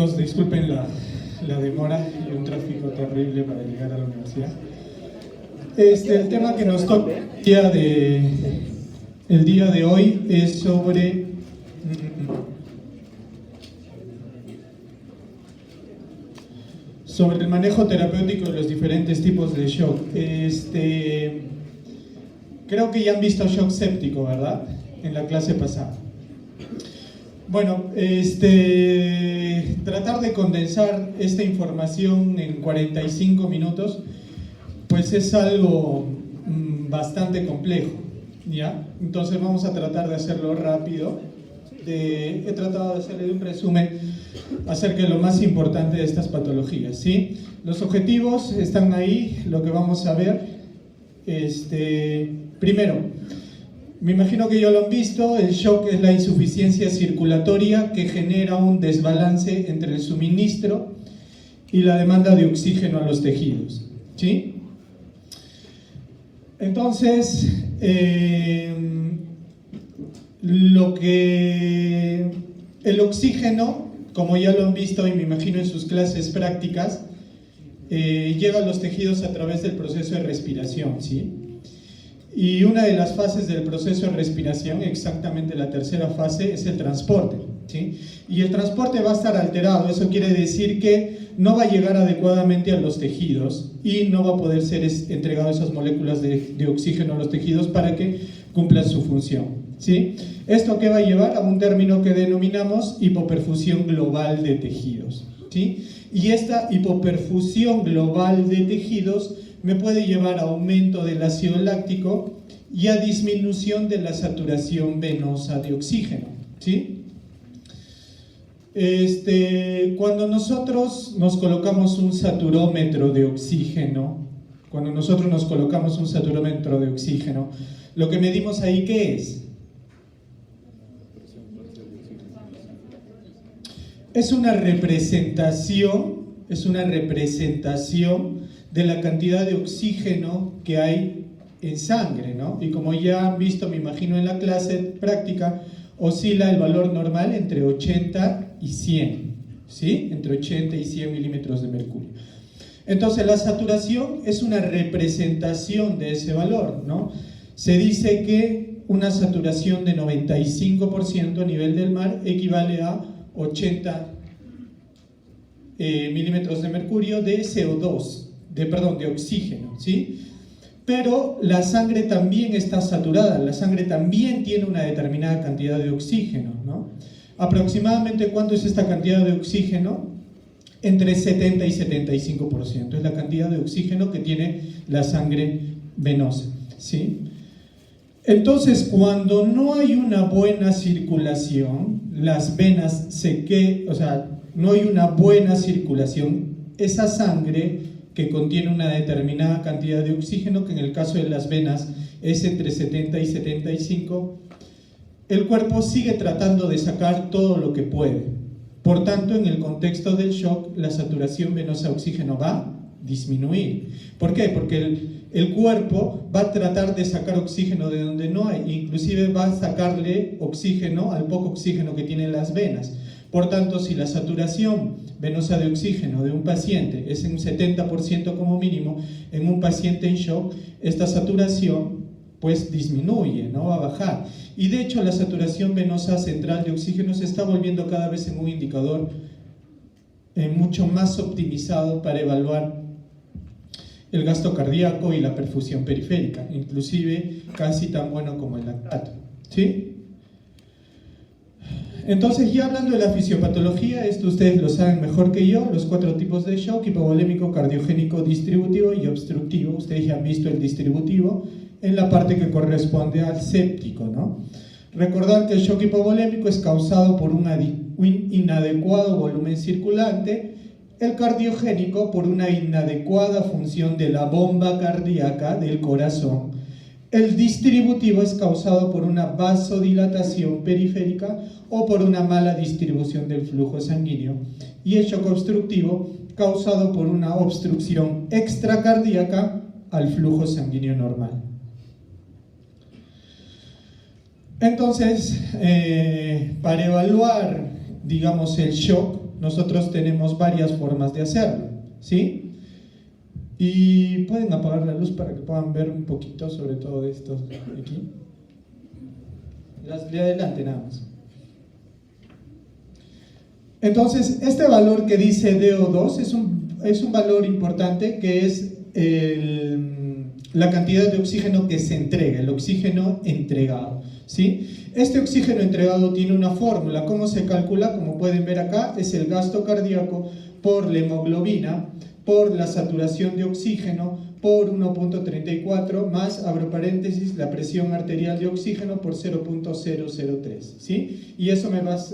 Disculpen la demora y un tráfico terrible para llegar a la universidad. El tema que nos toca el día de hoy es sobre el manejo terapéutico de los diferentes tipos de shock. Creo que ya han visto shock séptico, ¿verdad? En la clase pasada. Bueno, tratar de condensar esta información en 45 minutos, pues es algo bastante complejo, ¿ya? Entonces vamos a tratar de hacerlo rápido. He tratado de hacerle un resumen acerca de lo más importante de estas patologías, ¿sí? Los objetivos están ahí, lo que vamos a ver. Primero, me imagino que ya lo han visto, el shock es la insuficiencia circulatoria que genera un desbalance entre el suministro y la demanda de oxígeno a los tejidos, ¿sí? Entonces, el oxígeno, como ya lo han visto y me imagino en sus clases prácticas, llega a los tejidos a través del proceso de respiración, ¿sí? Y una de las fases del proceso de respiración, exactamente la tercera fase, es el transporte, ¿sí? Y el transporte va a estar alterado, eso quiere decir que no va a llegar adecuadamente a los tejidos y no va a poder ser entregado esas moléculas de oxígeno a los tejidos para que cumplan su función, ¿sí? ¿Esto qué va a llevar? A un término que denominamos hipoperfusión global de tejidos, ¿sí? Y esta hipoperfusión global de tejidos me puede llevar a aumento del ácido láctico y a disminución de la saturación venosa de oxígeno, ¿sí? Cuando nosotros nos colocamos un saturómetro de oxígeno, lo que medimos ahí, ¿qué es? Es una representación de la cantidad de oxígeno que hay en sangre, ¿no? Y como ya han visto, me imagino en la clase práctica, oscila el valor normal entre 80 y 100, ¿sí? Entre 80 y 100 milímetros de mercurio. Entonces la saturación es una representación de ese valor, ¿no? Se dice que una saturación de 95% a nivel del mar equivale a 80 milímetros de mercurio de CO2, de oxígeno, ¿sí? Pero la sangre también está saturada, la sangre también tiene una determinada cantidad de oxígeno, ¿no? Aproximadamente, ¿cuánto es esta cantidad de oxígeno? Entre 70 y 75%, es la cantidad de oxígeno que tiene la sangre venosa, ¿sí? Entonces, cuando no hay una buena circulación, las venas no hay una buena circulación, esa sangre que contiene una determinada cantidad de oxígeno, que en el caso de las venas es entre 70 y 75, el cuerpo sigue tratando de sacar todo lo que puede. Por tanto, en el contexto del shock, la saturación venosa de oxígeno va a disminuir. ¿Por qué? Porque el cuerpo va a tratar de sacar oxígeno de donde no hay, inclusive va a sacarle oxígeno al poco oxígeno que tienen las venas. Por tanto, si la saturación venosa de oxígeno de un paciente es en un 70% como mínimo, en un paciente en shock, esta saturación pues disminuye, ¿no? Va a bajar. Y de hecho la saturación venosa central de oxígeno se está volviendo cada vez en un indicador mucho más optimizado para evaluar el gasto cardíaco y la perfusión periférica, inclusive casi tan bueno como el lactato, ¿sí? Entonces, ya hablando de la fisiopatología, esto ustedes lo saben mejor que yo, los 4 tipos de shock: hipovolémico, cardiogénico, distributivo y obstructivo. Ustedes ya han visto el distributivo en la parte que corresponde al séptico, ¿no? Recordar que el shock hipovolémico es causado por un inadecuado volumen circulante, el cardiogénico por una inadecuada función de la bomba cardíaca del corazón. El distributivo es causado por una vasodilatación periférica o por una mala distribución del flujo sanguíneo. Y el shock obstructivo causado por una obstrucción extracardíaca al flujo sanguíneo normal. Entonces, para evaluar, digamos, el shock, nosotros tenemos varias formas de hacerlo, ¿sí? Y pueden apagar la luz para que puedan ver un poquito sobre todo esto aquí. Las de adelante nada más. Entonces, este valor que dice DO2 es un valor importante, que es la cantidad de oxígeno que se entrega, el oxígeno entregado, ¿sí? Este oxígeno entregado tiene una fórmula. ¿Cómo se calcula? Como pueden ver acá, es el gasto cardíaco por la hemoglobina, por la saturación de oxígeno, por 1.34 más, abro paréntesis, la presión arterial de oxígeno por 0.003, ¿sí? Y eso me va a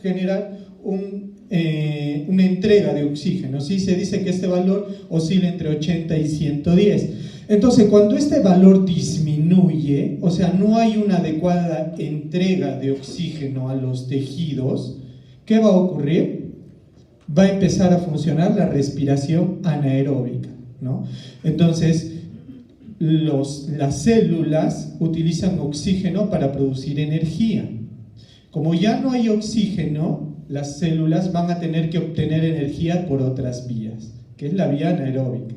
generar una entrega de oxígeno, ¿sí? Se dice que este valor oscila entre 80 y 110. Entonces, cuando este valor disminuye, o sea, no hay una adecuada entrega de oxígeno a los tejidos, ¿qué va a ocurrir? Va a empezar a funcionar la respiración anaeróbica, ¿no? Entonces, las células utilizan oxígeno para producir energía. Como ya no hay oxígeno, las células van a tener que obtener energía por otras vías, que es la vía anaeróbica.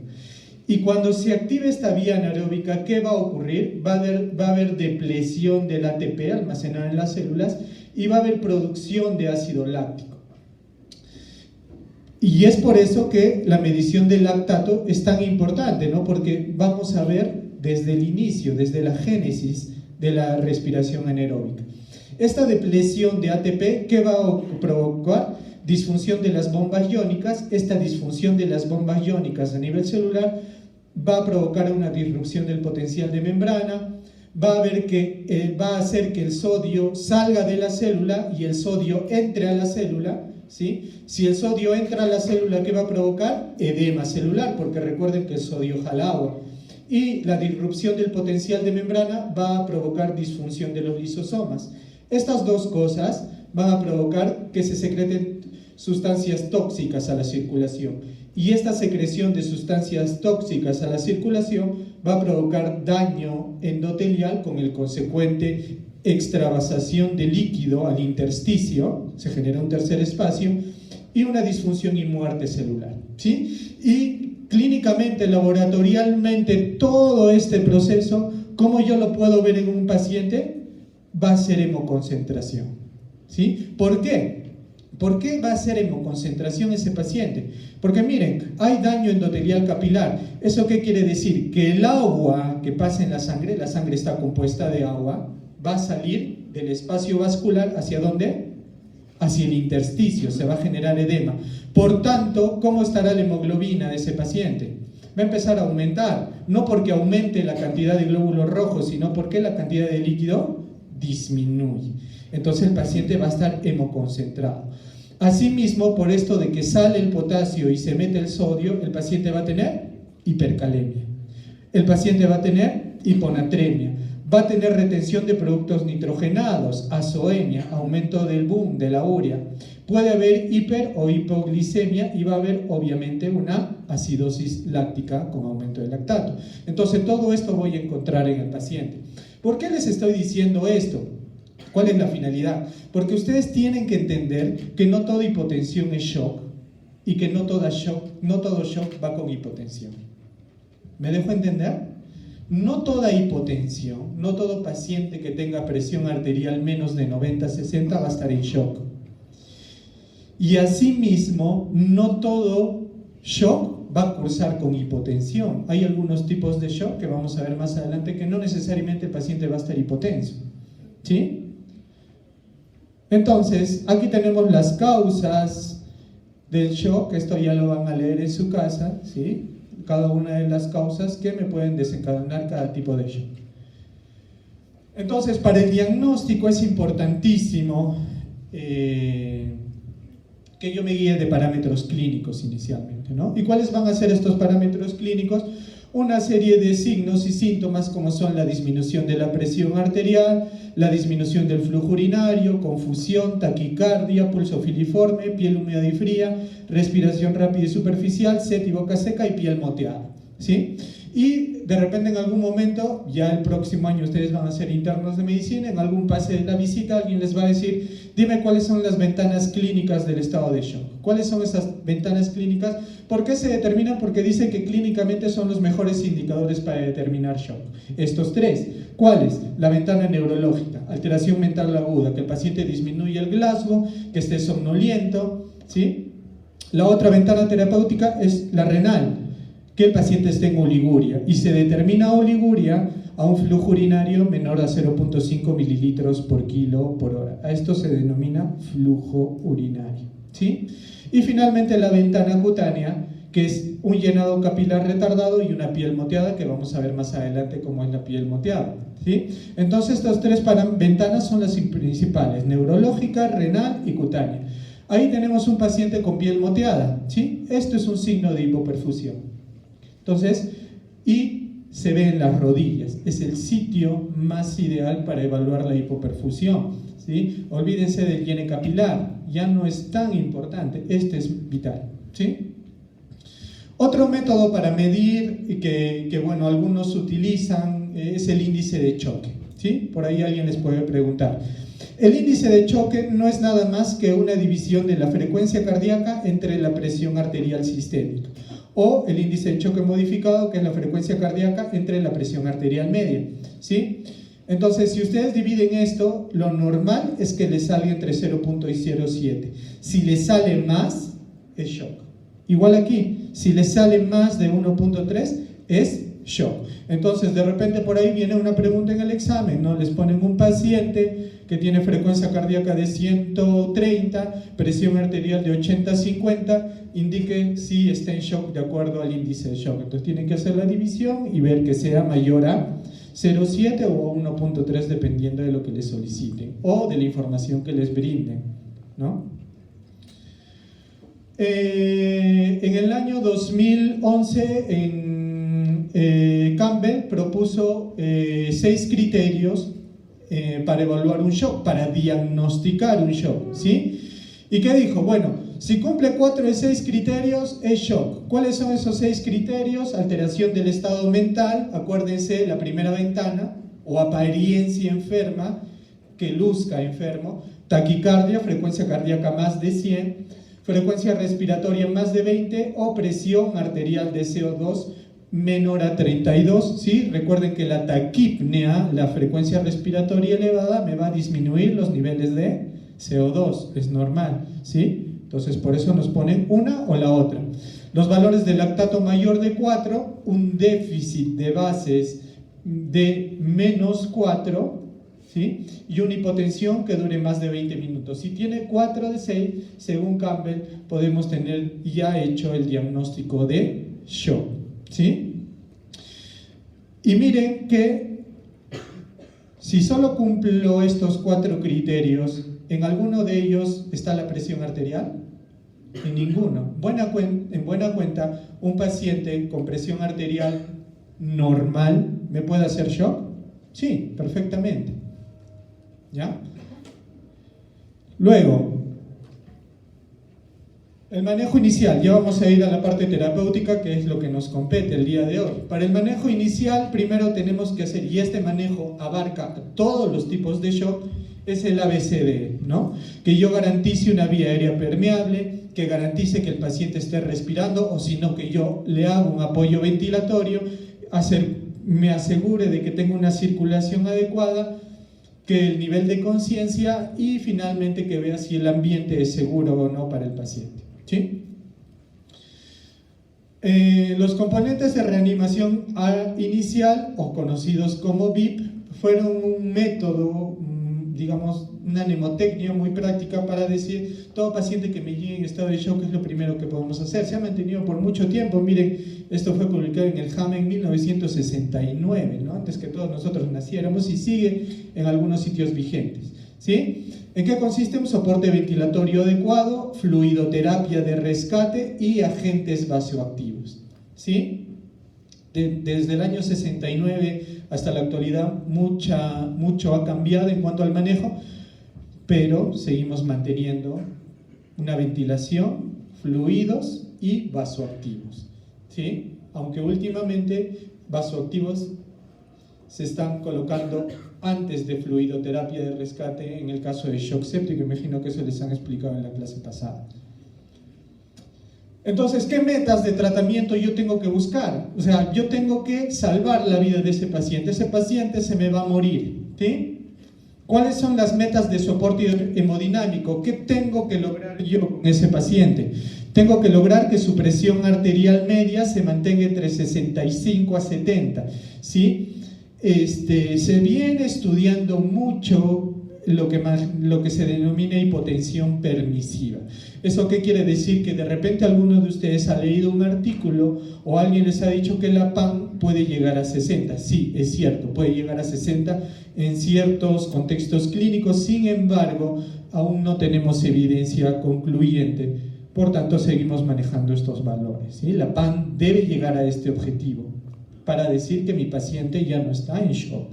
Y cuando se active esta vía anaeróbica, ¿qué va a ocurrir? Va a haber depresión del ATP almacenado en las células y va a haber producción de ácido láctico. Y es por eso que la medición del lactato es tan importante, ¿no? Porque vamos a ver desde el inicio, desde la génesis de la respiración anaeróbica. Esta depresión de ATP, ¿qué va a provocar? Disfunción de las bombas iónicas. Esta disfunción de las bombas iónicas a nivel celular va a provocar una disrupción del potencial de membrana, va a hacer que el sodio salga de la célula y el sodio entre a la célula, ¿sí? Si el sodio entra a la célula, ¿qué va a provocar? Edema celular, porque recuerden que el sodio jala agua. Y la disrupción del potencial de membrana va a provocar disfunción de los lisosomas. Estas dos cosas van a provocar que se secreten sustancias tóxicas a la circulación. Y esta secreción de sustancias tóxicas a la circulación va a provocar daño endotelial con el consecuente extravasación de líquido al intersticio, se genera un tercer espacio, y una disfunción y muerte celular, ¿sí? Y clínicamente, laboratorialmente, todo este proceso, ¿cómo yo lo puedo ver en un paciente? Va a ser hemoconcentración, ¿sí? ¿Por qué? ¿Por qué va a ser hemoconcentración ese paciente? Porque miren, hay daño endotelial capilar. ¿Eso qué quiere decir? Que el agua que pasa en la sangre está compuesta de agua, va a salir del espacio vascular, ¿hacia dónde? Hacia el intersticio, se va a generar edema. Por tanto, ¿cómo estará la hemoglobina de ese paciente? Va a empezar a aumentar, no porque aumente la cantidad de glóbulos rojos, sino porque la cantidad de líquido disminuye. Entonces el paciente va a estar hemoconcentrado. Asimismo, por esto de que sale el potasio y se mete el sodio, el paciente va a tener hipercalemia. El paciente va a tener hiponatremia. Va a tener retención de productos nitrogenados, azoemia, aumento del boom, de la urea. Puede haber hiper o hipoglicemia y va a haber obviamente una acidosis láctica con aumento del lactato. Entonces todo esto voy a encontrar en el paciente. ¿Por qué les estoy diciendo esto? ¿Cuál es la finalidad? Porque ustedes tienen que entender que no toda hipotensión es shock y que no todo shock va con hipotensión. ¿Me dejo entender? No toda hipotensión, no todo paciente que tenga presión arterial menos de 90-60 va a estar en shock. Y asimismo, no todo shock va a cursar con hipotensión. Hay algunos tipos de shock que vamos a ver más adelante que no necesariamente el paciente va a estar hipotenso, ¿sí? Entonces, aquí tenemos las causas del shock, esto ya lo van a leer en su casa, ¿sí? Cada una de las causas que me pueden desencadenar cada tipo de shock. Entonces, para el diagnóstico es importantísimo que yo me guíe de parámetros clínicos inicialmente, ¿no? ¿Y cuáles van a ser estos parámetros clínicos? Una serie de signos y síntomas como son la disminución de la presión arterial, la disminución del flujo urinario, confusión, taquicardia, pulso filiforme, piel húmeda y fría, respiración rápida y superficial, sed y boca seca y piel moteada. ¿sí? Y de repente en algún momento, ya el próximo año ustedes van a ser internos de medicina, en algún pase de la visita alguien les va a decir, dime cuáles son las ventanas clínicas del estado de shock. ¿Cuáles son esas ventanas clínicas? ¿Por qué se determinan? Porque dicen que clínicamente son los mejores indicadores para determinar shock. Estos tres. ¿Cuáles? La ventana neurológica, alteración mental aguda, que el paciente disminuye el Glasgow, que esté somnoliento, ¿sí? La otra ventana terapéutica es la renal, que el paciente esté en oliguria, y se determina oliguria a un flujo urinario menor a 0.5 mililitros por kilo por hora. A esto se denomina flujo urinario, ¿sí? Y finalmente la ventana cutánea, que es un llenado capilar retardado y una piel moteada, que vamos a ver más adelante cómo es la piel moteada, ¿sí? Entonces estas tres ventanas son las principales, neurológica, renal y cutánea. Ahí tenemos un paciente con piel moteada, ¿sí? Esto es un signo de hipoperfusión. Entonces, y se ve en las rodillas, es el sitio más ideal para evaluar la hipoperfusión, ¿sí? Olvídense del llene capilar, ya no es tan importante, este es vital, ¿sí? Otro método para medir que bueno, algunos utilizan es el índice de choque, ¿sí? Por ahí alguien les puede preguntar. El índice de choque no es nada más que una división de la frecuencia cardíaca entre la presión arterial sistémica, o el índice de choque modificado, que es la frecuencia cardíaca entre la presión arterial media, ¿sí? Entonces, si ustedes dividen esto, lo normal es que les salga entre 0.0 y 0.7. Si les sale más, es shock. Igual aquí, si les sale más de 1.3, es shock. Entonces, de repente por ahí viene una pregunta en el examen, ¿no? Les ponen un paciente que tiene frecuencia cardíaca de 130, presión arterial de 80-50, indique si está en shock de acuerdo al índice de shock. Entonces tienen que hacer la división y ver que sea mayor a 0.7 o 1.3 dependiendo de lo que les soliciten o de la información que les brinden, ¿no? En el año 2011 Campbell propuso 6 criterios para evaluar un shock, para diagnosticar un shock, ¿sí? ¿Y qué dijo? Bueno, si cumple 4 de 6 criterios, es shock. ¿Cuáles son esos 6 criterios? Alteración del estado mental, acuérdense, la primera ventana, o apariencia enferma, que luzca enfermo, taquicardia, frecuencia cardíaca más de 100, frecuencia respiratoria más de 20, o presión arterial de CO2 menor a 32, ¿sí? Recuerden que la taquipnea, la frecuencia respiratoria elevada, me va a disminuir los niveles de CO2, es normal, ¿sí? Entonces por eso nos ponen una o la otra. Los valores de lactato mayor de 4, un déficit de bases de menos 4, ¿sí? Y una hipotensión que dure más de 20 minutos. Si tiene 4 de 6, según Campbell, podemos tener ya hecho el diagnóstico de shock, ¿sí? Y miren que si solo cumplo estos 4 criterios, ¿en alguno de ellos está la presión arterial? En ninguno. En buena cuenta, un paciente con presión arterial normal, ¿me puede hacer shock? Sí, perfectamente. ¿Ya? Luego, el manejo inicial, ya vamos a ir a la parte terapéutica, que es lo que nos compete el día de hoy. Para el manejo inicial, primero tenemos que hacer, y este manejo abarca todos los tipos de shock, es el ABCD, ¿no? Que yo garantice una vía aérea permeable, que garantice que el paciente esté respirando, o si no, que yo le haga un apoyo ventilatorio, me asegure de que tenga una circulación adecuada, que el nivel de conciencia, y finalmente que vea si el ambiente es seguro o no para el paciente, ¿sí? Los componentes de reanimación inicial, o conocidos como VIP, fueron un método, digamos, una mnemotecnia muy práctica para decir, todo paciente que me llegue en estado de shock es lo primero que podemos hacer. Se ha mantenido por mucho tiempo. Miren, esto fue publicado en el JAMA en 1969, ¿no? Antes que todos nosotros naciéramos, y sigue en algunos sitios vigentes, ¿sí? ¿En qué consiste? Un soporte ventilatorio adecuado, fluidoterapia de rescate y agentes vasoactivos, ¿sí? Desde el año 69 hasta la actualidad mucho ha cambiado en cuanto al manejo, pero seguimos manteniendo una ventilación, fluidos y vasoactivos, ¿sí? Aunque últimamente vasoactivos se están colocando antes de fluidoterapia de rescate en el caso de shock séptico. Imagino que eso les han explicado en la clase pasada. Entonces, ¿qué metas de tratamiento yo tengo que buscar? O sea, yo tengo que salvar la vida de ese paciente se me va a morir, ¿sí? ¿Cuáles son las metas de soporte hemodinámico? ¿Qué tengo que lograr yo con ese paciente? Tengo que lograr que su presión arterial media se mantenga entre 65 a 70, ¿sí? Se viene estudiando mucho lo que se denomina hipotensión permisiva. ¿Eso qué quiere decir? Que de repente alguno de ustedes ha leído un artículo o alguien les ha dicho que la PAN puede llegar a 60. Sí, es cierto, puede llegar a 60 en ciertos contextos clínicos, sin embargo, aún no tenemos evidencia concluyente, por tanto seguimos manejando estos valores, ¿sí? La PAN debe llegar a este objetivo para decir que mi paciente ya no está en shock.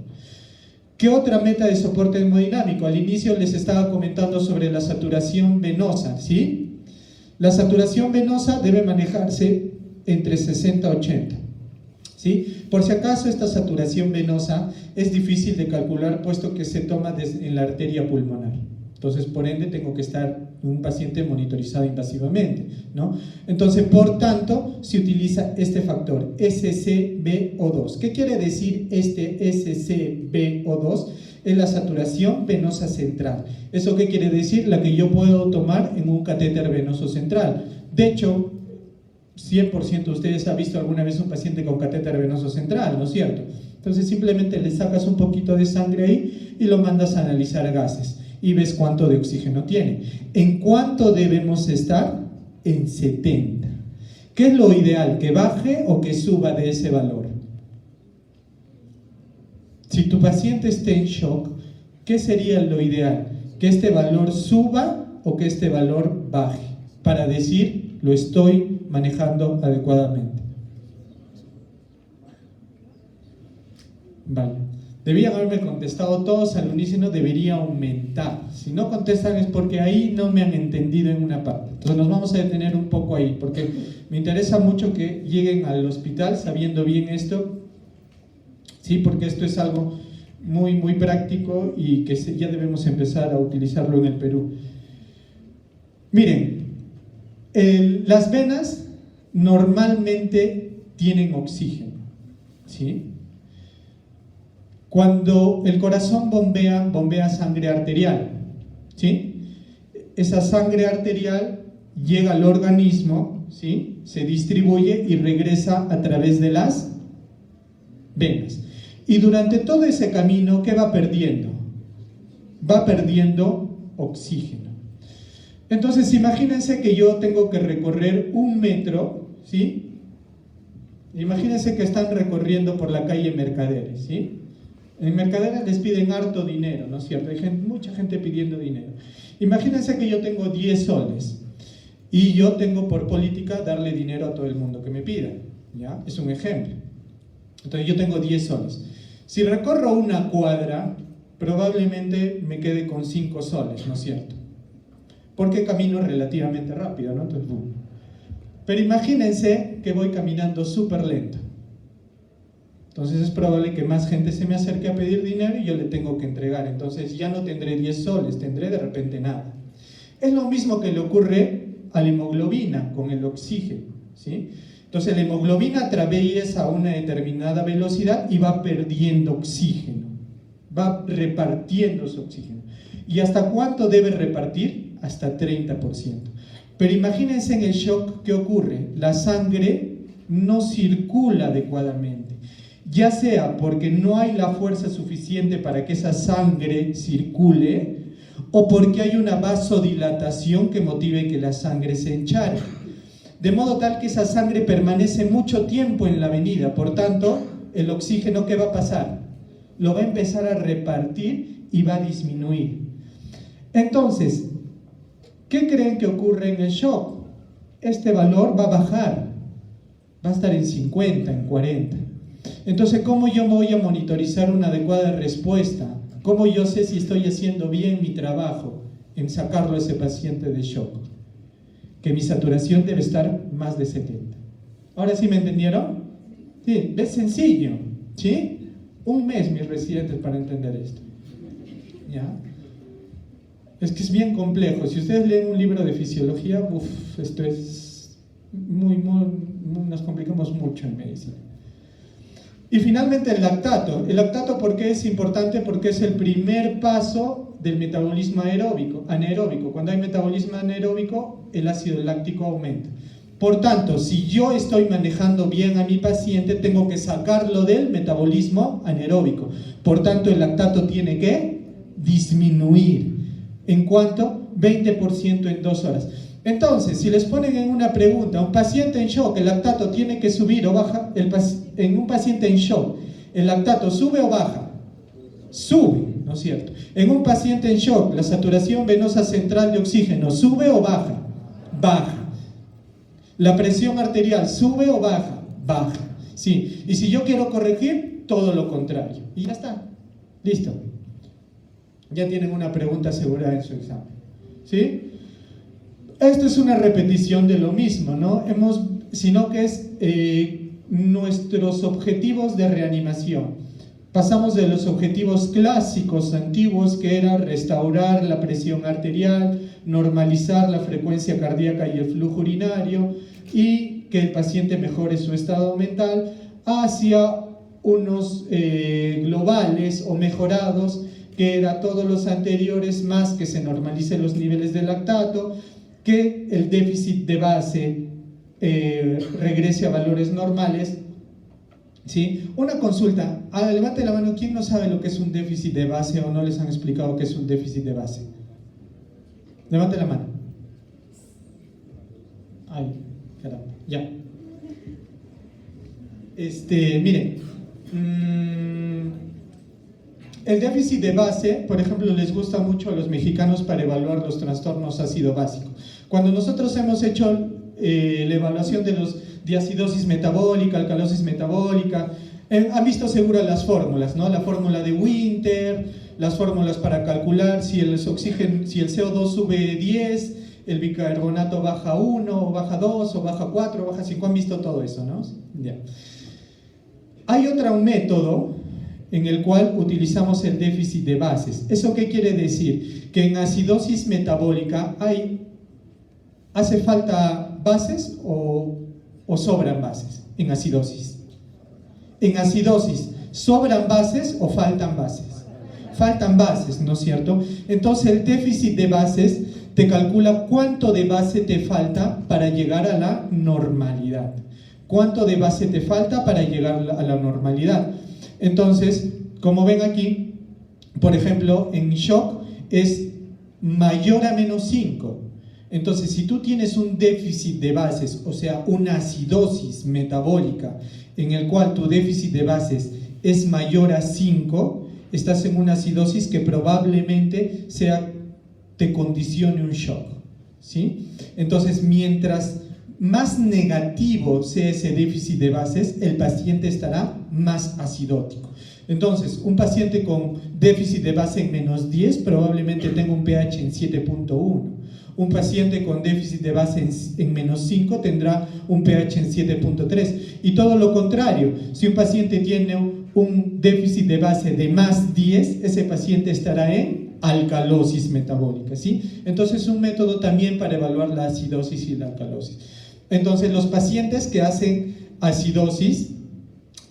¿Qué otra meta de soporte hemodinámico? Al inicio les estaba comentando sobre la saturación venosa, ¿sí? La saturación venosa debe manejarse entre 60 a 80, ¿sí? Por si acaso, esta saturación venosa es difícil de calcular puesto que se toma en la arteria pulmonar. Entonces, por ende, tengo que estar un paciente monitorizado invasivamente, ¿no? Entonces, por tanto, se utiliza este factor, SCBO2. ¿Qué quiere decir este SCBO2? Es la saturación venosa central. ¿Eso qué quiere decir? La que yo puedo tomar en un catéter venoso central. De hecho, 100% de ustedes han visto alguna vez un paciente con catéter venoso central, ¿no es cierto? Entonces, simplemente le sacas un poquito de sangre ahí y lo mandas a analizar gases y ves cuánto de oxígeno tiene. ¿En cuánto debemos estar? En 70. ¿Qué es lo ideal? ¿Que baje o que suba de ese valor? Si tu paciente esté en shock, ¿qué sería lo ideal? ¿Que este valor suba o que este valor baje? Para decir, lo estoy manejando adecuadamente. Vale. Debían haberme contestado todos al unísono, debería aumentar. Si no contestan es porque ahí no me han entendido en una parte. Entonces nos vamos a detener un poco ahí, porque me interesa mucho que lleguen al hospital sabiendo bien esto, ¿sí? Porque esto es algo muy, muy práctico y que ya debemos empezar a utilizarlo en el Perú. Miren, las venas normalmente tienen oxígeno, ¿sí? Cuando el corazón bombea sangre arterial, ¿sí? Esa sangre arterial llega al organismo, ¿sí? Se distribuye y regresa a través de las venas. Y durante todo ese camino, ¿qué va perdiendo? Va perdiendo oxígeno. Entonces, imagínense que yo tengo que recorrer 1 metro, ¿sí? Imagínense que están recorriendo por la calle Mercaderes, ¿sí? En Mercaderes les piden harto dinero, ¿no es cierto? Hay mucha gente pidiendo dinero. Imagínense que yo tengo 10 soles y yo tengo por política darle dinero a todo el mundo que me pida, ¿ya? Es un ejemplo. Entonces yo tengo 10 soles. Si recorro 1 cuadra, probablemente me quede con 5 soles, ¿no es cierto? Porque camino relativamente rápido, ¿no? Entonces, boom. Pero imagínense que voy caminando súper lento. Entonces es probable que más gente se me acerque a pedir dinero y yo le tengo que entregar. Entonces ya no tendré 10 soles, tendré de repente nada. Es lo mismo que le ocurre a la hemoglobina con el oxígeno, ¿sí? Entonces la hemoglobina atraviesa a una determinada velocidad y va perdiendo oxígeno, va repartiendo su oxígeno. ¿Y hasta cuánto debe repartir? Hasta 30%. Pero imagínense en el shock, ¿qué ocurre? La sangre no circula adecuadamente, ya sea porque no hay la fuerza suficiente para que esa sangre circule o porque hay una vasodilatación que motive que la sangre se encharque, de modo tal que esa sangre permanece mucho tiempo en la avenida. Por tanto, el oxígeno, ¿qué va a pasar? Lo va a empezar a repartir y va a disminuir. Entonces, ¿qué creen que ocurre en el shock? Este valor va a bajar, va a estar en 50, en 40. Entonces, ¿cómo yo voy a monitorizar una adecuada respuesta? ¿Cómo yo sé si estoy haciendo bien mi trabajo en sacarlo a ese paciente de shock? Que mi saturación debe estar más de 70. ¿Ahora sí me entendieron? Sí, es sencillo, ¿sí? Un mes mis residentes para entender esto. ¿Ya? Es que es bien complejo. Si ustedes leen un libro de fisiología, esto es nos complicamos mucho en medicina. Y finalmente el lactato. El lactato, ¿por qué es importante? Porque es el primer paso del metabolismo anaeróbico. Cuando hay metabolismo anaeróbico, el ácido láctico aumenta. Por tanto, si yo estoy manejando bien a mi paciente, tengo que sacarlo del metabolismo anaeróbico. Por tanto, el lactato tiene que disminuir. ¿En cuánto? 20% en 2 horas. Entonces, si les ponen en una pregunta, un paciente en shock, ¿el lactato tiene que subir o baja? En un paciente en shock, ¿el lactato sube o baja? Sube, ¿no es cierto? En un paciente en shock, ¿la saturación venosa central de oxígeno sube o baja? Baja. ¿La presión arterial sube o baja? Baja. Sí. Y si yo quiero corregir, todo lo contrario. Y ya está. Listo. Ya tienen una pregunta asegurada en su examen. ¿Sí? Esto es una repetición de lo mismo, ¿no? Sino que es nuestros objetivos de reanimación. Pasamos de los objetivos clásicos antiguos, que era restaurar la presión arterial, normalizar la frecuencia cardíaca y el flujo urinario, y que el paciente mejore su estado mental, hacia unos globales o mejorados, que era todos los anteriores, más que se normalicen los niveles de lactato, que el déficit de base regrese a valores normales. ¿Sí? Una consulta, levante la mano, ¿quién no sabe lo que es un déficit de base o no les han explicado qué es un déficit de base? Levante la mano. Ay, caramba, ya. Miren, el déficit de base, por ejemplo, les gusta mucho a los mexicanos para evaluar los trastornos ácido-básico. Cuando nosotros hemos hecho la evaluación de acidosis metabólica, alcalosis metabólica, han visto seguro las fórmulas, ¿no? La fórmula de Winter, las fórmulas para calcular si el CO2 sube 10, el bicarbonato baja 1, o baja 2, o baja 4, o baja 5, han visto todo eso, ¿no? Ya. Hay otro método en el cual utilizamos el déficit de bases. ¿Eso qué quiere decir? Que en acidosis metabólica ¿hace falta bases o sobran bases en acidosis? En acidosis, ¿sobran bases o faltan bases? Faltan bases, ¿no es cierto? Entonces el déficit de bases te calcula cuánto de base te falta para llegar a la normalidad. ¿Cuánto de base te falta para llegar a la normalidad? Entonces, como ven aquí, por ejemplo, en shock es mayor a menos 5. Entonces, si tú tienes un déficit de bases, o sea, una acidosis metabólica, en el cual tu déficit de bases es mayor a 5, estás en una acidosis que probablemente te condicione un shock, ¿sí? Entonces, mientras más negativo sea ese déficit de bases, el paciente estará más acidótico. Entonces, un paciente con déficit de base en menos 10 probablemente tenga un pH en 7.1. Un paciente con déficit de base en menos 5 tendrá un pH en 7.3. Y todo lo contrario, si un paciente tiene un déficit de base de más 10, ese paciente estará en alcalosis metabólica, ¿sí? Entonces, un método también para evaluar la acidosis y la alcalosis. Entonces, los pacientes que hacen acidosis,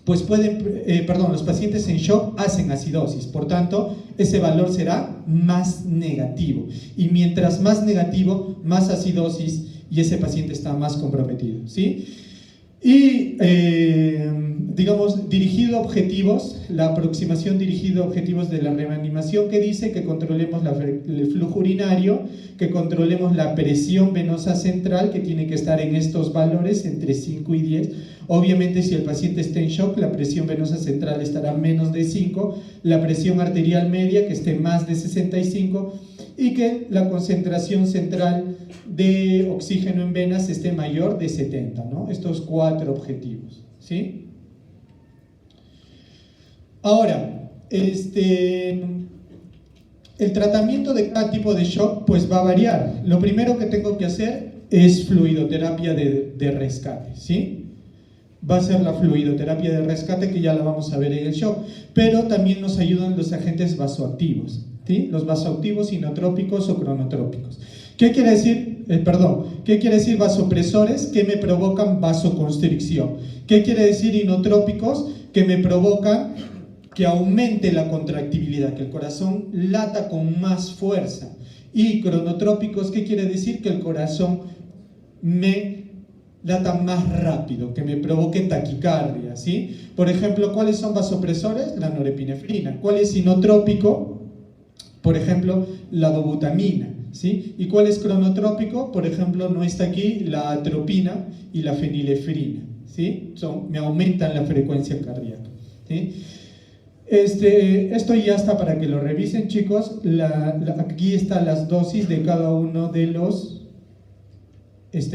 pues los pacientes en shock hacen acidosis, por tanto, ese valor será más negativo. Y mientras más negativo, más acidosis y ese paciente está más comprometido, ¿sí? Y, digamos, dirigido a objetivos, la aproximación dirigida a objetivos de la reanimación, que dice que controlemos el flujo urinario, que controlemos la presión venosa central, que tiene que estar en estos valores, entre 5 y 10. Obviamente, si el paciente está en shock, la presión venosa central estará menos de 5, la presión arterial media que esté más de 65, y que la concentración central de oxígeno en venas esté mayor de 70, ¿no? Estos 4 objetivos, ¿sí? Ahora, el tratamiento de cada tipo de shock pues va a variar. Lo primero que tengo que hacer es fluidoterapia de rescate, ¿sí? va a ser la fluidoterapia de rescate, que ya la vamos a ver en el show, pero también nos ayudan los agentes vasoactivos, ¿sí? Los vasoactivos inotrópicos o cronotrópicos. ¿Qué quiere decir? ¿Qué quiere decir vasopresores? Que me provocan vasoconstricción. ¿Qué quiere decir inotrópicos? Que me provocan que aumente la contractibilidad, que el corazón lata con más fuerza. Y cronotrópicos, ¿qué quiere decir? Que el corazón me lata más rápido, que me provoque taquicardia, ¿sí? Por ejemplo, ¿cuáles son vasopresores? La norepinefrina. ¿Cuál es inotrópico? Por ejemplo, la dobutamina, ¿sí? ¿Y cuál es cronotrópico? Por ejemplo, no está aquí la atropina y la fenilefrina, ¿sí? Me aumentan la frecuencia cardíaca, ¿sí? Esto ya está para que lo revisen, chicos. Aquí están las dosis de cada uno de los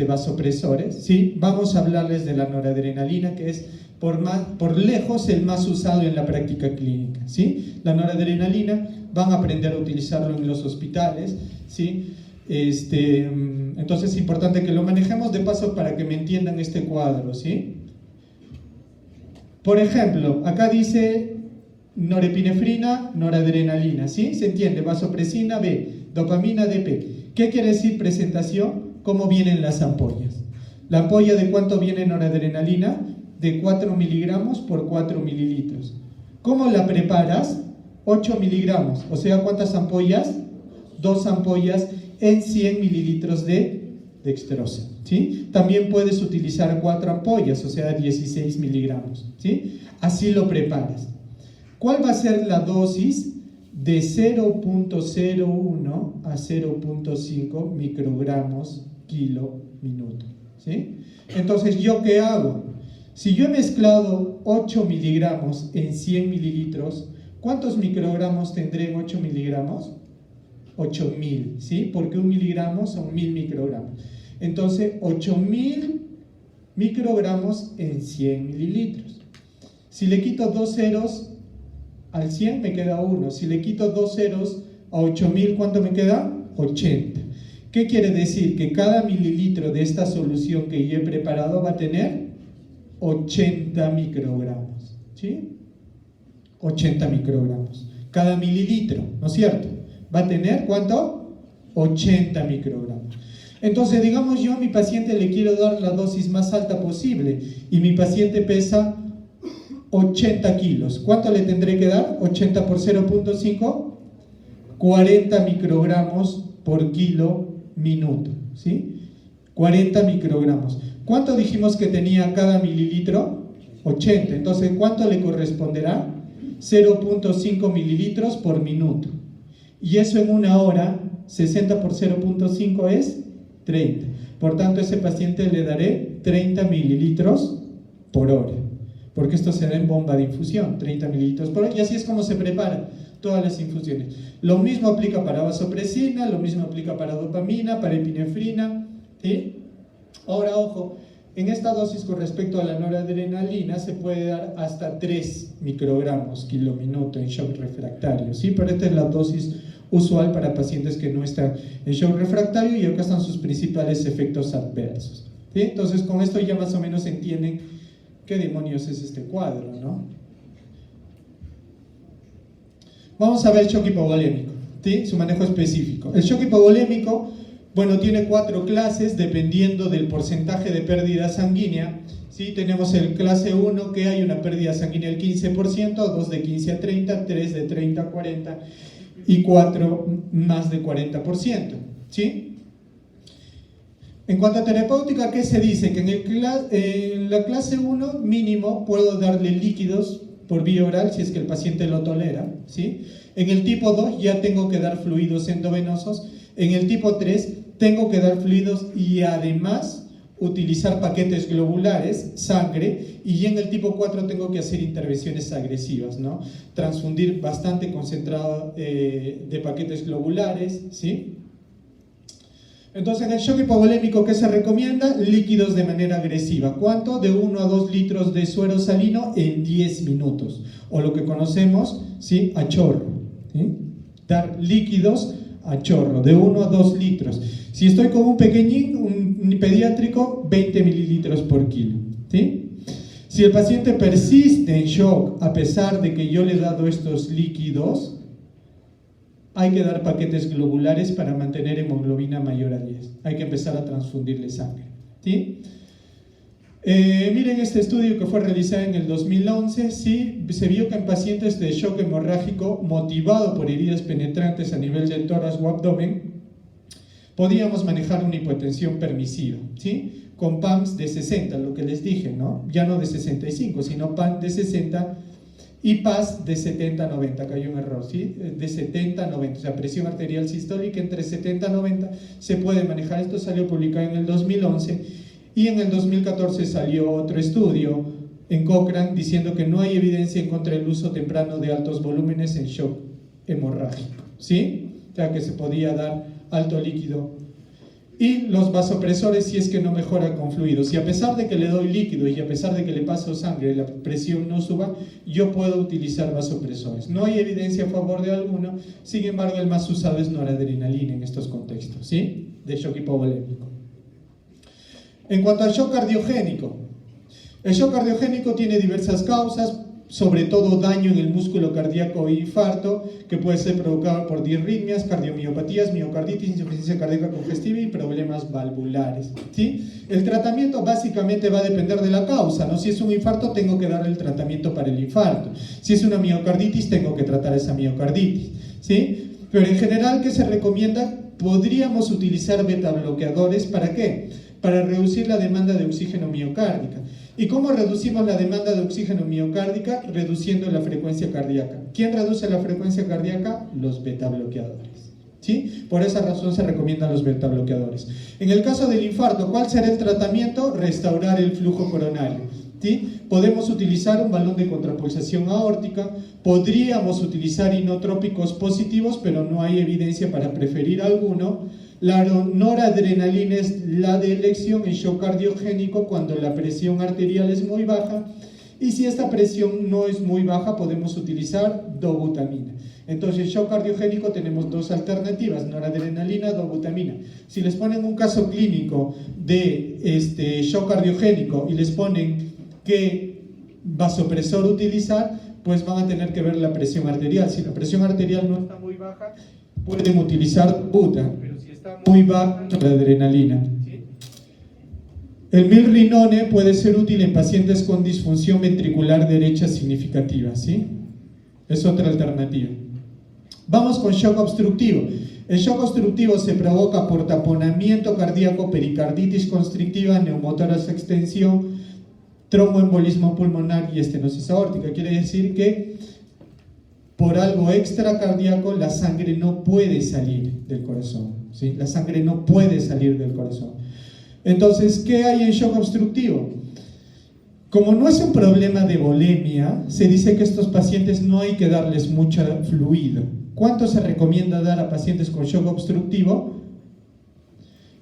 vasopresores, ¿sí? Vamos a hablarles de la noradrenalina, que es por lejos el más usado en la práctica clínica, ¿sí? La noradrenalina van a aprender a utilizarlo en los hospitales, ¿sí? Entonces es importante que lo manejemos de paso para que me entiendan este cuadro, ¿sí? Por ejemplo, acá dice norepinefrina, noradrenalina, ¿sí? ¿Se entiende? Vasopresina B, dopamina DP. ¿Qué quiere decir presentación? ¿Cómo vienen las ampollas? ¿La ampolla de cuánto viene noradrenalina? De 4 miligramos por 4 mililitros. ¿Cómo la preparas? 8 miligramos, o sea, ¿cuántas ampollas? 2 ampollas en 100 mililitros de dextrosa, ¿sí? También puedes utilizar 4 ampollas, o sea, 16 miligramos, ¿sí? Así lo preparas. ¿Cuál va a ser la dosis? De 0.01 a 0.5 microgramos kilo minuto, ¿sí? Entonces, ¿yo qué hago? Si yo he mezclado 8 miligramos en 100 mililitros, ¿cuántos microgramos tendré en 8 miligramos? 8000, ¿sí? Porque 1 miligramo son 1000 microgramos. Entonces, 8000 microgramos en 100 mililitros. Si le quito 2 ceros al 100 me queda 1. Si le quito 2 ceros a 8000, ¿cuánto me queda? 80. ¿Qué quiere decir? Que cada mililitro de esta solución que yo he preparado va a tener 80 microgramos, ¿sí? 80 microgramos. Cada mililitro, ¿no es cierto? Va a tener, ¿cuánto? 80 microgramos. Entonces, digamos yo a mi paciente le quiero dar la dosis más alta posible y mi paciente pesa 80 kilos. ¿Cuánto le tendré que dar? 80 por 0.5, 40 microgramos por kilo minuto, ¿sí? 40 microgramos. ¿Cuánto dijimos que tenía cada mililitro? 80. Entonces, ¿cuánto le corresponderá? 0.5 mililitros por minuto. Y eso en una hora, 60 por 0.5 es 30. Por tanto, a ese paciente le daré 30 mililitros por hora, porque esto se da en bomba de infusión, 30 mililitros por hora, y así es como se preparan todas las infusiones. Lo mismo aplica para vasopresina, lo mismo aplica para dopamina, para epinefrina, ¿sí? Ahora, ojo, en esta dosis con respecto a la noradrenalina se puede dar hasta 3 microgramos kilo minuto en shock refractario, ¿sí? Pero esta es la dosis usual para pacientes que no están en shock refractario, y acá están sus principales efectos adversos, ¿sí? Entonces, con esto ya más o menos entienden qué demonios es este cuadro, ¿no? Vamos a ver el shock hipovolémico, ¿sí? Su manejo específico. El shock hipovolémico, bueno, tiene 4 clases dependiendo del porcentaje de pérdida sanguínea, ¿sí? Tenemos el clase 1, que hay una pérdida sanguínea del 15%, 2 de 15 a 30, 3 de 30 a 40 y 4 más de 40%, ¿sí? En cuanto a terapéutica, ¿qué se dice? Que en la clase 1 mínimo puedo darle líquidos por vía oral si es que el paciente lo tolera, ¿sí? En el tipo 2 ya tengo que dar fluidos endovenosos. En el tipo 3 tengo que dar fluidos y además utilizar paquetes globulares, sangre, y en el tipo 4 tengo que hacer intervenciones agresivas, ¿no? Transfundir bastante concentrado de paquetes globulares, ¿sí? Entonces, en el shock hipovolémico, ¿qué se recomienda? Líquidos de manera agresiva. ¿Cuánto? De 1 a 2 litros de suero salino en 10 minutos. O lo que conocemos, ¿sí? A chorro, ¿sí? Dar líquidos a chorro, de 1 a 2 litros. Si estoy con un pequeñín, un pediátrico, 20 mililitros por kilo, ¿sí? Si el paciente persiste en shock a pesar de que yo le he dado estos líquidos, hay que dar paquetes globulares para mantener hemoglobina mayor a 10. Hay que empezar a transfundirle sangre, ¿sí? Miren este estudio que fue realizado en el 2011, ¿sí? Se vio que en pacientes de shock hemorrágico motivado por heridas penetrantes a nivel del tórax o abdomen, podíamos manejar una hipotensión permisiva, ¿sí? Con PAMs de 60, lo que les dije, ¿no? Ya no de 65, sino PAM de 60 y PAS de 70-90, acá hay un error, ¿sí? De 70-90, o sea, presión arterial sistólica entre 70-90 se puede manejar. Esto salió publicado en el 2011 y en el 2014 salió otro estudio en Cochrane diciendo que no hay evidencia en contra del uso temprano de altos volúmenes en shock hemorrágico, ¿sí? O sea, que se podía dar alto líquido. Y los vasopresores, si es que no mejora con fluidos. Si a pesar de que le doy líquido y a pesar de que le paso sangre, la presión no suba, yo puedo utilizar vasopresores. No hay evidencia a favor de alguno, sin embargo el más usado es noradrenalina en estos contextos, ¿sí? De shock hipovolémico. En cuanto al shock cardiogénico, el shock cardiogénico tiene diversas causas, sobre todo daño en el músculo cardíaco e infarto, que puede ser provocado por disritmias, cardiomiopatías, miocarditis, insuficiencia cardíaca congestiva y problemas valvulares, ¿sí? El tratamiento básicamente va a depender de la causa, ¿no? Si es un infarto, tengo que dar el tratamiento para el infarto. Si es una miocarditis, tengo que tratar esa miocarditis, ¿sí? Pero en general, ¿qué se recomienda? Podríamos utilizar beta bloqueadores, ¿para qué? Para reducir la demanda de oxígeno miocárdica. ¿Y cómo reducimos la demanda de oxígeno miocárdica? Reduciendo la frecuencia cardíaca. ¿Quién reduce la frecuencia cardíaca? Los beta bloqueadores, ¿sí? Por esa razón se recomiendan los beta bloqueadores. En el caso del infarto, ¿cuál será el tratamiento? Restaurar el flujo coronario, ¿sí? Podemos utilizar un balón de contrapulsación aórtica, podríamos utilizar inotrópicos positivos, pero no hay evidencia para preferir alguno. La noradrenalina es la de elección en shock cardiogénico cuando la presión arterial es muy baja, y si esta presión no es muy baja podemos utilizar dobutamina. Entonces, shock cardiogénico tenemos dos alternativas, noradrenalina, dobutamina. Si les ponen un caso clínico de shock cardiogénico y les ponen qué vasopresor utilizar, pues van a tener que ver la presión arterial. Si la presión arterial no está muy baja, pueden utilizar buta, pero si está muy baja, la adrenalina. El milrinone puede ser útil en pacientes con disfunción ventricular derecha significativa, ¿sí? Es otra alternativa. Vamos con shock obstructivo. El shock obstructivo se provoca por taponamiento cardíaco, pericarditis constrictiva, neumotórax extensión, tromboembolismo pulmonar y estenosis aórtica. Quiere decir que por algo extracardíaco la sangre no puede salir del corazón, ¿sí? La sangre no puede salir del corazón. Entonces, ¿qué hay en shock obstructivo? Como no es un problema de volemia, se dice que a estos pacientes no hay que darles mucho fluido. ¿Cuánto se recomienda dar a pacientes con shock obstructivo?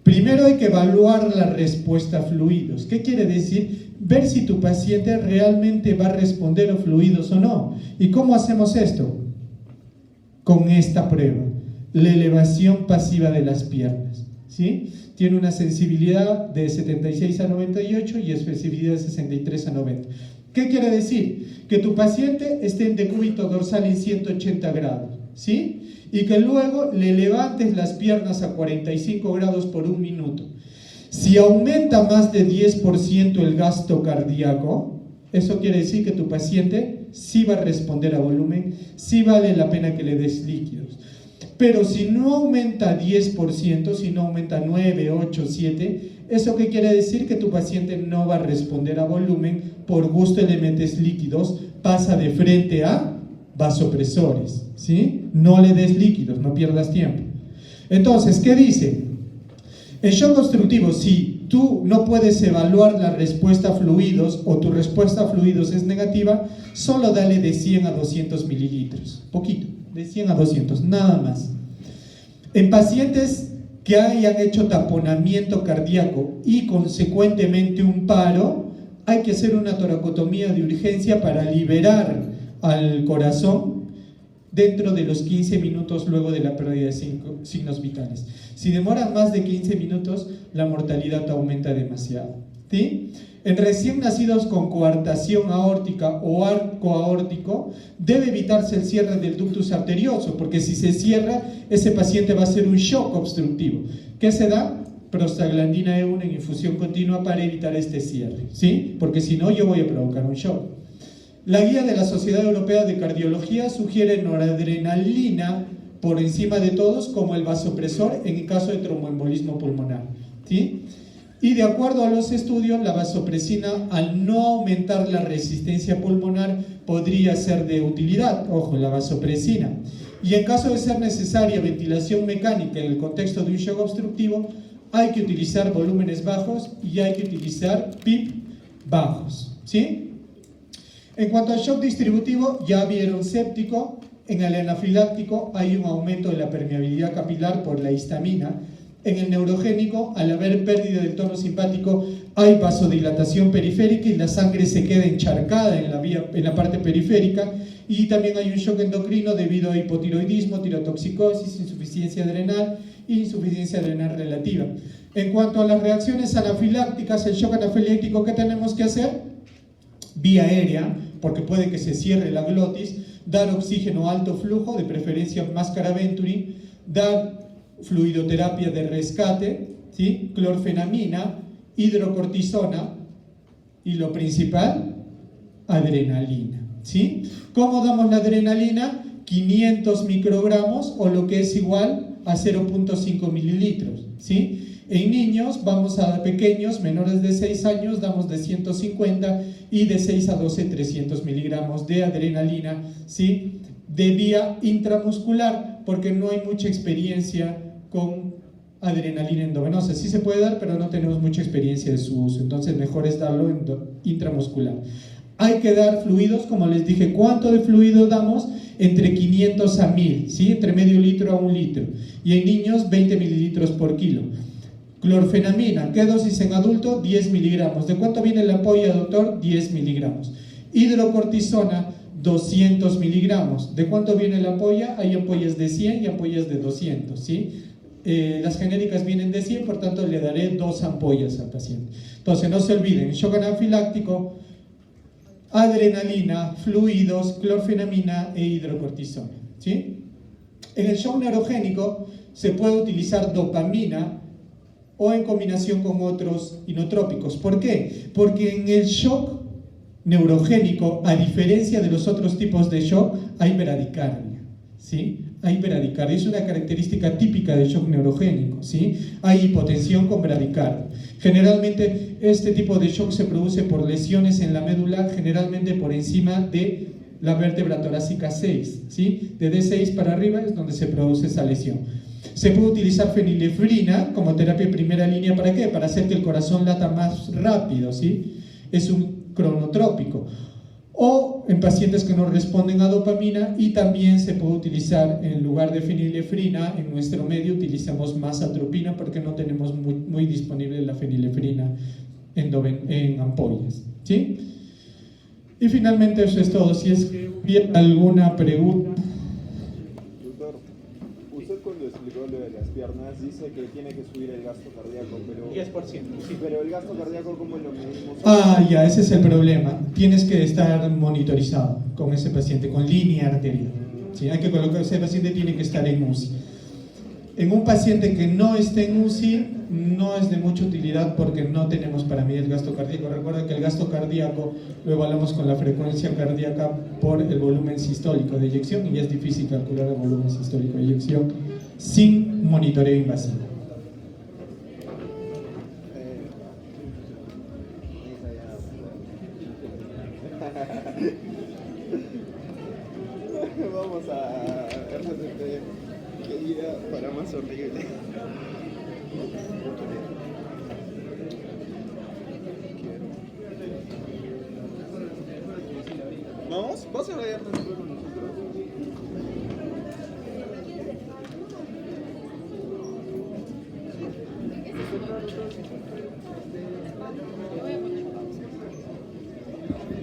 Primero hay que evaluar la respuesta a fluidos. ¿Qué quiere decir? Ver si tu paciente realmente va a responder a fluidos o no. ¿Y cómo hacemos esto? Con esta prueba, la elevación pasiva de las piernas, ¿sí? Tiene una sensibilidad de 76 a 98 y especificidad de 63 a 90. ¿Qué quiere decir? Que tu paciente esté en decúbito dorsal en 180 grados, ¿sí? Y que luego le levantes las piernas a 45 grados por un minuto. Si aumenta más de 10% el gasto cardíaco, eso quiere decir que tu paciente sí va a responder a volumen, sí vale la pena que le des líquidos. Pero si no aumenta 10%, si no aumenta 9, 8, 7, ¿eso qué quiere decir? Que tu paciente no va a responder a volumen, por gusto le metes líquidos, pasa de frente a vasopresores, ¿sí? No le des líquidos, no pierdas tiempo. Entonces, ¿qué dice? En shock obstructivo, si tú no puedes evaluar la respuesta a fluidos o tu respuesta a fluidos es negativa, solo dale de 100 a 200 mililitros, poquito, de 100 a 200, nada más. En pacientes que hayan hecho taponamiento cardíaco y consecuentemente un paro, hay que hacer una toracotomía de urgencia para liberar al corazón dentro de los 15 minutos luego de la pérdida de signos vitales. Si demoran más de 15 minutos, la mortalidad aumenta demasiado, ¿sí? En recién nacidos con coartación aórtica o arco aórtico, debe evitarse el cierre del ductus arterioso, porque si se cierra, ese paciente va a hacer un shock obstructivo. ¿Qué se da? Prostaglandina E1 en infusión continua para evitar este cierre, ¿sí? Porque si no, yo voy a provocar un shock. La guía de la Sociedad Europea de Cardiología sugiere noradrenalina por encima de todos como el vasopresor en el caso de tromboembolismo pulmonar, ¿sí? Y de acuerdo a los estudios, la vasopresina, al no aumentar la resistencia pulmonar, podría ser de utilidad. Ojo, la vasopresina. Y en caso de ser necesaria ventilación mecánica en el contexto de un shock obstructivo, hay que utilizar volúmenes bajos y hay que utilizar PIP bajos, ¿sí? En cuanto al shock distributivo, ya vieron séptico. En el anafiláctico hay un aumento de la permeabilidad capilar por la histamina. En el neurogénico, al haber pérdida del tono simpático, hay vasodilatación periférica y la sangre se queda encharcada en la parte periférica, y también hay un shock endocrino debido a hipotiroidismo, tirotoxicosis, insuficiencia adrenal e insuficiencia adrenal relativa. En cuanto a las reacciones anafilácticas, el shock anafiláctico, ¿qué tenemos que hacer? Vía aérea, porque puede que se cierre la glotis, dar oxígeno alto flujo, de preferencia máscara Venturi, dar fluidoterapia de rescate, ¿sí? Clorfenamina, hidrocortisona y lo principal, adrenalina, ¿sí? ¿Cómo damos la adrenalina? 500 microgramos o lo que es igual a 0.5 mililitros, ¿sí? En niños, vamos a pequeños, menores de 6 años, damos de 150 y de 6 a 12, 300 miligramos de adrenalina, ¿sí? De vía intramuscular, porque no hay mucha experiencia con adrenalina endovenosa. Sí se puede dar, pero no tenemos mucha experiencia de su uso, entonces mejor es darlo intramuscular. Hay que dar fluidos, como les dije. ¿Cuánto de fluido damos? Entre 500 a 1000, ¿sí? Entre medio litro a 1 litro. Y en niños, 20 mililitros por kilo. Clorfenamina, ¿qué dosis en adulto? 10 miligramos. ¿De cuánto viene la ampolla, doctor? 10 miligramos. Hidrocortisona, 200 miligramos. ¿De cuánto viene la ampolla? Hay ampollas de 100 y ampollas de 200, ¿sí? Las genéricas vienen de 100, por tanto le daré 2 ampollas al paciente. Entonces, no se olviden, shock anafiláctico, adrenalina, fluidos, clorfenamina e hidrocortisona, ¿sí? En el shock neurogénico se puede utilizar dopamina o en combinación con otros inotrópicos. ¿Por qué? Porque en el shock neurogénico, a diferencia de los otros tipos de shock, hay bradicardia, ¿sí? Hay bradicardia, es una característica típica del shock neurogénico, ¿sí? Hay hipotensión con bradicardia. Generalmente este tipo de shock se produce por lesiones en la médula, generalmente por encima de la vértebra torácica 6, ¿sí? De D6 para arriba es donde se produce esa lesión. Se puede utilizar fenilefrina como terapia en primera línea, ¿para qué? Para hacer que el corazón lata más rápido, ¿sí? Es un cronotrópico. O en pacientes que no responden a dopamina, y también se puede utilizar, en lugar de fenilefrina, en nuestro medio utilizamos más atropina porque no tenemos muy disponible la fenilefrina en ampollas, ¿sí? Y finalmente eso es todo. Si es que hubiera alguna pregunta. Doctor, usted cuando explicó lo de las piernas dice que tiene que subir el gasto cardíaco, pero 10%, sí. Pero el gasto cardíaco, ¿cómo lo medimos? Ya, ese es el problema. Tienes que estar monitorizado con ese paciente, con línea arterial, ¿sí? Hay que colocar, ese paciente tiene que estar en UCI. En un paciente que no esté en UCI no es de mucha utilidad porque no tenemos para medir el gasto cardíaco. Recuerda que el gasto cardíaco lo evaluamos con la frecuencia cardíaca por el volumen sistólico de eyección, y es difícil calcular el volumen sistólico de eyección sin monitoreo invasivo. Vamos a qué día para más horrible. ¿Vamos? ¿Vas a ver con nosotros?